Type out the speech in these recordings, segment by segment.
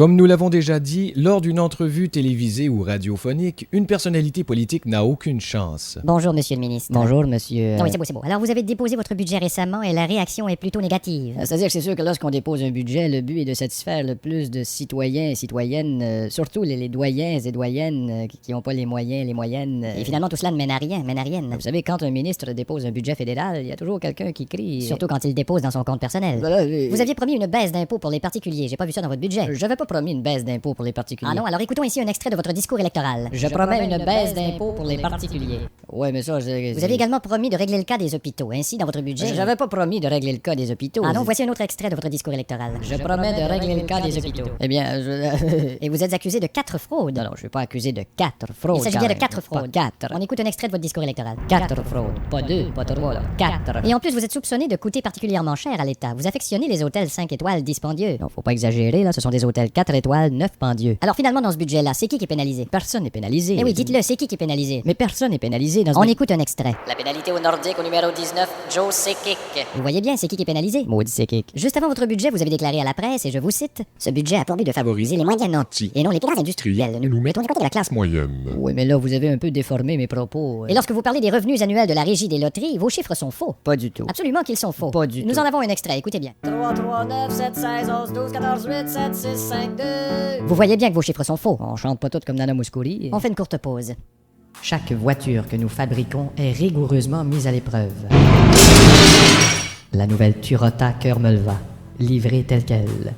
Comme nous l'avons déjà dit, lors d'une entrevue télévisée ou radiophonique, une personnalité politique n'a aucune chance. Bonjour, monsieur le ministre. Bonjour, monsieur. Non, oui, c'est beau. Alors, vous avez déposé votre budget récemment et la réaction est plutôt négative. C'est-à-dire que c'est sûr que lorsqu'on dépose un budget, le but est de satisfaire le plus de citoyens et citoyennes, surtout les doyens et doyennes qui n'ont pas les moyens, les moyennes. Et finalement, tout cela ne mène à rien, Vous savez, quand un ministre dépose un budget fédéral, il y a toujours quelqu'un qui crie. Surtout quand il dépose dans son compte personnel. Voilà, Vous aviez promis une baisse d'impôts pour les particuliers. J'ai pas vu ça dans votre budget. J'avais pas promis une baisse d'impôts pour les particuliers. Ah non, alors écoutons ici un extrait de votre discours électoral. Je promets une baisse d'impôts pour les particuliers. Ouais, mais ça, Vous aviez également promis de régler le cas des hôpitaux. Ainsi, dans votre budget... J'avais pas promis de régler le cas des hôpitaux. Ah non, voici un autre extrait de votre discours électoral. Je promets de régler le cas des hôpitaux. Eh bien, Et vous êtes accusé de 4 fraudes. Non, je suis pas accusé de 4 fraudes. Il s'agit bien de 4 fraudes. 4. On écoute un extrait de votre discours électoral. 4 fraudes. Pas 2, pas 3, là. 4. Et en plus, vous êtes soupçonné de coûter particulièrement cher à l'État. Vous affectionnez les hôtels 5 étoiles dispendieux. Non, faut pas exagérer, là. Ce sont des hôtels 4 étoiles, 9 pendieux. Alors finalement, dans ce budget-là, c'est qui est pénalisé? Personne n'est pénalisé. Eh oui, dites-le, c'est qui est pénalisé? Mais personne n'est pénalisé dans ce... On écoute un extrait. La pénalité au Nordique au numéro 19, Joe Sekik. Vous voyez bien, c'est qui est pénalisé? Maudit c'est kick. Juste avant votre budget, vous avez déclaré à la presse, et je vous cite, « Ce budget a pour but de favoriser les moyens nantis, et non les classes industrielles. Nous nous mettons du côté de la classe moyenne. » Oui, mais là, vous avez un peu déformé mes propos. Et lorsque vous parlez des revenus annuels de la Régie des loteries, vos chiffres sont faux. Pas du tout. Absolument qu'ils sont faux. Pas du Nous tout. en avons un extrait, écoutez bien. 3, 3, 9, 7, 16, 11, 12, 14, 8, 7, 6, 5, 2. Vous voyez bien que vos chiffres sont faux. On chante pas tout comme Nana Mouskouri. On fait une courte pause. Chaque voiture que nous fabriquons est rigoureusement mise à l'épreuve. La nouvelle Turota Cœur-Melva, livrée telle qu'elle.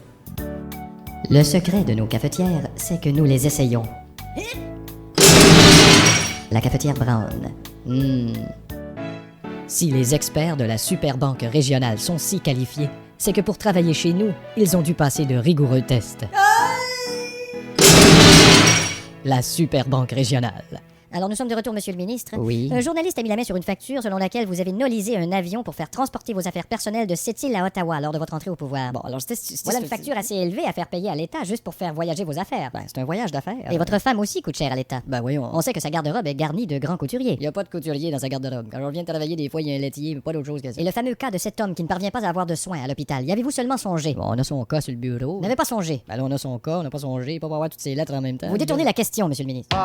Le secret de nos cafetières, c'est que nous les essayons. La cafetière Brown. Si les experts de la Superbanque régionale sont si qualifiés, c'est que pour travailler chez nous, ils ont dû passer de rigoureux tests. La Superbanque régionale. Alors nous sommes de retour, monsieur le ministre. Oui. Un journaliste a mis la main sur une facture selon laquelle vous avez nolisé un avion pour faire transporter vos affaires personnelles de Sept-Îles à Ottawa lors de votre entrée au pouvoir. Bon, alors Voilà une facture assez élevée à faire payer à l'État juste pour faire voyager vos affaires. Ben, c'est un voyage d'affaires. Et votre femme aussi coûte cher à l'État. Ben voyons. On sait que sa garde-robe est garnie de grands couturiers. Il n'y a pas de couturier dans sa garde-robe. Quand on vient travailler, des fois, il y a un laitier, mais pas d'autre chose que ça. Et le fameux cas de cet homme qui ne parvient pas à avoir de soins à l'hôpital, y avez-vous seulement songé? Bon, on a son cas sur le bureau. Vous n'avez pas songé. Ben là, on a son cas, on n'a pas songé, pas pour avoir toutes ces lettres en même temps. Vous détournez la question, monsieur le ministre.